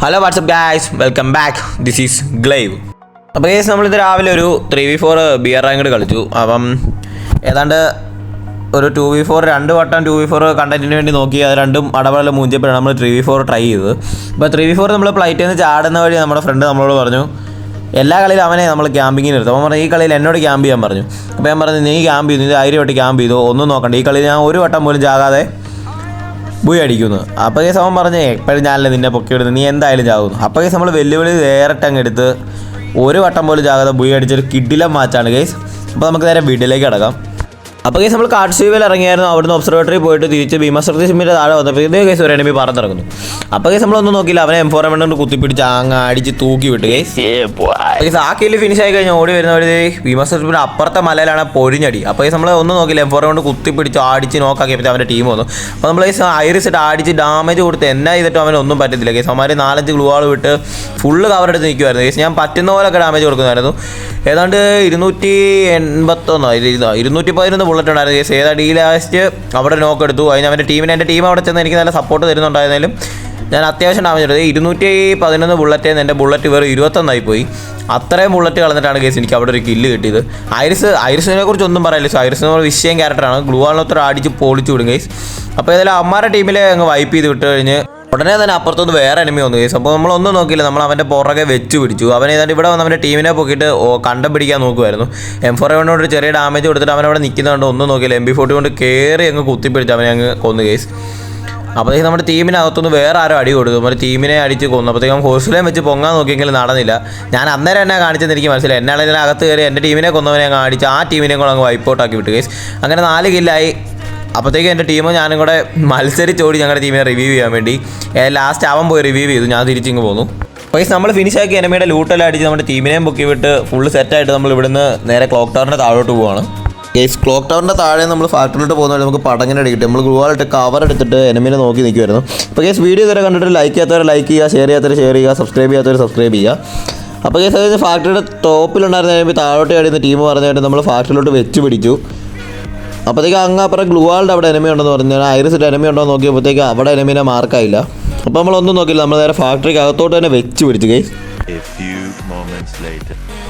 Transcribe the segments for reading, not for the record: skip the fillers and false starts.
Hello what's up guys, welcome back. This is Glive. അപ്പോൾ guys നമ്മളിത് രാവിലെ ഒരു 3v4 ബിയർ റാങ്കഡ് കളിച്ചു. അപ്പം ഏതാണ്ട് ഒരു 2v4 രണ്ട് വട്ടം 2v4 കണ്ടന്റിന് വേണ്ടി നോക്കി. അത് രണ്ടും അടപടല മൂഞ്ചപ്പോഴാണ് നമ്മൾ 3v4 ട്രൈ ചെയ്തത്. അപ്പോൾ 3v4 നമ്മൾ ഫ്ലൈറ്റിൽ നിന്ന് ചാടുന്ന വഴി നമ്മുടെ ഫ്രണ്ട് നമ്മളോട് പറഞ്ഞു എല്ലാ കളിയിലും അവനെ നമ്മൾ ക്യാമ്പിങ്ങിന് എടുത്തു. അവൻ പറഞ്ഞു ഈ കളിയിൽ എന്നോട് ക്യാമ്പ് ചെയ്യാൻ പറഞ്ഞു. അപ്പോൾ ഞാൻ പറഞ്ഞു നീ ക്യാമ്പ് ചെയ്തു, നീ 1000 വട്ടം ക്യാമ്പ് ചെയ്തു, ഒന്നും നോക്കണ്ട, ഈ കളിയിൽ ഞാൻ ഒരു വട്ടം പോലും ചാകാതെ ബുയി അടിക്കുന്നു. അപ്പോൾ കേസ് അവൻ പറഞ്ഞേ എപ്പോഴും ഞാനല്ലേ നിന്നെ പൊക്കി വിടുന്നത്, നീ എന്തായാലും ചാകുന്നു. അപ്പോൾ കേസ് നമ്മൾ വെല്ലുവിളി നേരിട്ടങ്ങ് എടുത്ത് ഒരു വട്ടം പോലും ചാകാതെ ബുയി അടിച്ചൊരു കിടിലം മാച്ചാണ് കേസ്. അപ്പോൾ നമുക്ക് നേരെ വീട്ടിലേക്ക് കിടക്കാം. അപ്പോൾ കേസ് നമ്മൾ കാട്ട്സ്വീവിൽ ഇറങ്ങിയായിരുന്നു. അവിടുന്ന് ഒബ്സർവേറ്ററി പോയിട്ട് തിരിച്ച് ഭീമസർസിമിൻ്റെ താഴെ വന്നപ്പോൾ ഇതേ കേസ് ഒരു എനിമി പറന്നിറങ്ങുന്നു. അപ്പോൾ കേസ് നമ്മളൊന്നും നോക്കിയില്ല, അവനെ M4 കൊണ്ട് കുത്തിപ്പിടിച്ച് അങ്ങ് അടിച്ച് തൂക്കി വിട്ട് കേസ്. കേസ് ആ കില്ല് ഫിനിഷ് ആയി കഴിഞ്ഞാൽ ഓടി വരുന്നവർ ഭീമസർസിമിൻ്റെ അപ്പുറത്തെ മലയിലാണ് പൊരിഞ്ഞടി. അപ്പോൾ കേസ് നമ്മൾ ഒന്നും നോക്കിയില്ല, M4 കൊണ്ട് കുത്തിപ്പിടിച്ച് അടിച്ച് നോക്കാക്കിയപ്പോൾ അവൻ്റെ ടീം വന്നു. അപ്പോൾ നമ്മൾ കേസ് ഐറിസ് ഇട്ട് അടിച്ച് ഡാമേജ് കൊടുത്ത് എന്നാ ചെയ്തിട്ടും അവനൊന്നും പറ്റത്തില്ല കേസ്. അവന്മാർ 4-5 ഗ്ലൂ വാൾ വിട്ട് ഫുള്ള് കവർ എടുത്ത് നിൽക്കുമായിരുന്നു കേസ്. ഞാൻ പറ്റുന്ന പോലെയൊക്കെ ഡാമേജ് കൊടുക്കുമായിരുന്നു. ഏതാണ്ട് 211 ബുള്ളറ്റ് ഉണ്ടായിരുന്നു കേസ്. ഏതാ ഡി ലാസ്റ്റ് അവിടെ നോക്ക് എടുത്തു. അതിന് അവൻ്റെ ടീമിന് എൻ്റെ ടീം അവിടെ ചെന്ന് എനിക്ക് നല്ല സപ്പോർട്ട് തരുന്നുണ്ടായിരുന്നാലും ഞാൻ അത്യാവശ്യം ഡാമേജ് എടുത്തത്. 211 ബുള്ളറ്റ് എൻ്റെ ബുള്ളറ്റ് വേറെ 21 പോയി. അത്രയും ബുള്ളറ്റ് കളഞ്ഞിട്ടാണ് കേസ് എനിക്ക് അവിടെ ഒരു കില്ല് കിട്ടിയത്. ഐറിസിനെ കുറിച്ച് ഒന്നും പറയില്ല. സോ ഐറിസ് എന്ന് വിഷയം ക്യാരക്ടറാണ്. ഗ്ലൂ വാളിനൊത്ര അടിച്ച് പൊളിച്ചു വിടും കേസ്. അപ്പോൾ ഏതായാലും അമ്മാരുടെ ടീമിലെ അങ്ങ് വൈപ്പ് ചെയ്ത് വിട്ട് കഴിഞ്ഞ് ഉടനെ തന്നെ അപ്പുറത്തൊന്ന് വേറെ എനിമി വന്നു കേസ്. അപ്പോൾ നമ്മളൊന്നും നോക്കിയില്ല, നമ്മൾ അവൻ്റെ പുറകെ വെച്ച് പിടിച്ചു. അവൻ ഏതാണ്ട് ഇവിടെ വന്ന് അവൻ്റെ ടീമിനെ പൊക്കിയിട്ട് കണ്ടം പിടിക്കാൻ നോക്കുമായിരുന്നു. M4 കൊണ്ട് ഒരു ചെറിയ ഡാമേജ് കൊടുത്തിട്ട് അവനവിടെ നിൽക്കുന്നുണ്ട്. ഒന്നും നോക്കിയില്ല, MP40 കൊണ്ട് കയറി അങ്ങ് കുത്തിപ്പിടിച്ച് അവനെ അങ്ങ് കൊന്നു കേസ്. അപ്പോഴത്തേക്ക് നമ്മുടെ ടീമിനകത്തൊന്ന് വേറെ ആരോ അടി കൊടുത്തു. നമ്മുടെ ടീമിനെ അടിച്ച് കൊന്നു. അപ്പോഴത്തേക്കും ഹോസ്റ്റലേയും വെച്ച് പൊങ്ങാൻ നോക്കിയെങ്കിലും നടന്നില്ല. ഞാൻ അന്നേരം എന്നെ കാണിച്ചെന്ന് എനിക്ക് മനസ്സിലായി. എന്നാണ് ഇതിനകത്ത് കയറി എൻ്റെ ടീമിനെ കൊന്നവനെ അങ്ങ് അടിച്ച് ആ ടീമിനെ കൂടെ അങ്ങ് വൈപ്പൗട്ടാക്കി വിട്ടു കേസ്. അങ്ങനെ 4 കില്ലായി. അപ്പോഴത്തേക്കും എൻ്റെ ടീമും ഞാനും കൂടെ മത്സരിച്ചോടി ഞങ്ങളുടെ ടീമിനെ റിവ്യൂ ചെയ്യാൻ വേണ്ടി. ലാസ്റ്റ് അവൻ പോയി റിവ്യൂ ചെയ്തു, ഞാൻ തിരിച്ചിങ്ങ് പോന്നു. അപ്പോൾ നമ്മൾ ഫിനിഷാക്കി എനിമിയുടെ ലൂട്ടെല്ലാം അടിച്ച് നമ്മുടെ ടീമിനെയും പൊക്കി വിട്ട് ഫുള്ള് സെറ്റായിട്ട് നമ്മൾ ഇവിടുന്ന് നേരെ ക്ലോക്ക് ടവറിൻ്റെ താഴോട്ട് പോവുകയാണ്. കേസ് ക്ലോക്ക് ടവറിൻ്റെ താഴെ നമ്മൾ ഫാക്ടറിയിലോട്ട് പോകുന്ന വഴി നമുക്ക് പടങ്ങനെ അടിക്കിട്ട് നമ്മൾ ഗ്ലൂവാളിട്ട് കവർ എടുത്തിട്ട് എനിമിനെ നോക്കി നിൽക്കുമായിരുന്നു. അപ്പോൾ കേസ് വീഡിയോ ഇതുവരെ കണ്ടിട്ട് ലൈക്ക് ചെയ്യാത്തവർ ലൈക്ക് ചെയ്യുക, ഷെയർ ചെയ്യാത്തവർ ഷെയർ ചെയ്യുക, സബ്സ്ക്രൈബ് ചെയ്യാത്തവർ സബ്സ്ക്രൈബ് ചെയ്യുക. അപ്പോൾ കേസ് അതായത് ഫാക്ടറിയുടെ ടോപ്പിലുണ്ടായിരുന്ന എനിമി താഴോട്ട് അടിയുന്ന ടീം പറഞ്ഞായിട്ട് നമ്മൾ ഫാക്ടറിയിലോട്ട് വെച്ച് പിടിച്ചു. അപ്പോഴത്തേക്ക് അങ്ങ് അപ്പുറം ഗ്ലൂവാളുടെ അവിടെ എനിമി ഉണ്ടെന്ന് പറഞ്ഞാൽ ഐറിസ് ഇട്ട് എനിമി ഉണ്ടോ എന്ന് നോക്കിയപ്പോഴത്തേക്ക് അവിടെ എനിമിനെ മാർക്കായില്ല. അപ്പോൾ നമ്മളൊന്നും നോക്കിയില്ല, നമ്മൾ നേരെ ഫാക്ടറിക്ക് അകത്തോട്ട് തന്നെ വെച്ച് പിടിച്ചു കേസ്.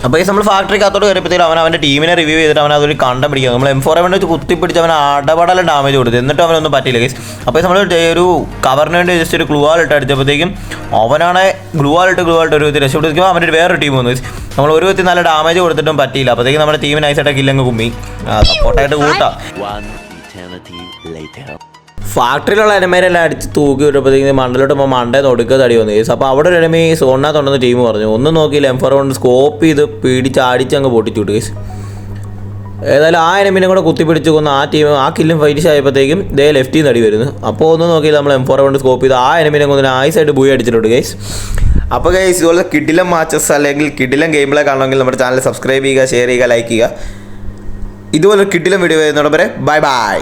അപ്പോൾ കേസ് നമ്മൾ ഫാക്ടറിക്ക് അകത്തോട്ട് കയറിയപ്പോഴത്തേക്കും അവൻ്റെ ടീമിനെ റിവ്യൂ ചെയ്തിട്ട് അവൻ അതൊരു കണ്ടം പിടിക്കുക. നമ്മൾ M4 വെച്ച് കുത്തിപ്പിടിച്ച് അവൻ അടപടല ഡാമേജ് കൊടുത്തു. എന്നിട്ടും അവനൊന്നും പറ്റിയില്ല കേസ്. അപ്പോൾ നമ്മൾ ഒരു കവറിന് വേണ്ടി ജസ്റ്റ് ഒരു ഗ്ലൂ വാൾ ഇട്ട് അടിച്ചപ്പോഴത്തേക്കും അവനാണ് ഗ്ലൂ വാൾ ഇട്ട് ഒരു വിധത്തിൽ രക്ഷപ്പെടുത്തിക്കുമ്പോൾ അവൻ്റെ വേറൊരു ടീം വന്നു. നമ്മൾ ഒരു വിധത്തിൽ നല്ല ഡാമേജ് കൊടുത്തിട്ടും പറ്റിയില്ല. അപ്പോഴത്തേക്കും നമ്മുടെ ടീമിന് നൈസായിട്ട് കില്ലങ്ങ് കുമ്മി സപ്പോർട്ടായിട്ട് കൂട്ടാം. ഫാക്ടറിയിലുള്ള എനിമേരെല്ലാം അടിച്ച് തൂക്കി വിട്ടപ്പോഴത്തേക്കും മണ്ടലോട്ട് പോകുമ്പോൾ മണ്ടേ നൊടുക്കുക തടി വന്നു കേസ്. അപ്പോൾ അവിടെ ഒരു എനിമി സോണിനകത്തുണ്ടെന്ന് ടീം പറഞ്ഞു. ഒന്നും നോക്കിയില്ല, M4 കൊണ്ട് സ്കോപ്പ് ചെയ്ത് പിടിച്ച് അടിച്ച് അങ്ങ് പൊട്ടിച്ചു വിട്ടു കേസ്. ഏതായാലും ആ എനിമിനെ കൂടെ കുത്തിപ്പിടിച്ച് കൊന്ന് ആ കില്ലും ഫൈറ്റ് ആയപ്പോഴത്തേക്കും ഇതേ ലെഫ്റ്റിൽ നിന്ന് അടി വരുന്നു. അപ്പോൾ ഒന്നും നോക്കിയില്ല, നമ്മൾ M4 കൊണ്ട് സ്കോപ്പ് ചെയ്ത് ആ എനിമിനെ കൊന്ന് നൈസായിട്ട് ബൂയി അടിച്ചിട്ടുണ്ട് കേസ്. അപ്പോൾ ഗൈസ് ഇതുപോലെ കിടിലം മാച്ചസ് അല്ലെങ്കിൽ കിടിലം ഗെയിമിലെ കാണണമെങ്കിൽ നമ്മുടെ ചാനൽ സബ്സ്ക്രൈബ് ചെയ്യുക, ഷെയർ ചെയ്യുക, ലൈക്ക് ചെയ്യുക. ഇതുപോലെ കിടിലം വീഡിയോ വരുന്നതോടെ ബൈ ബൈ.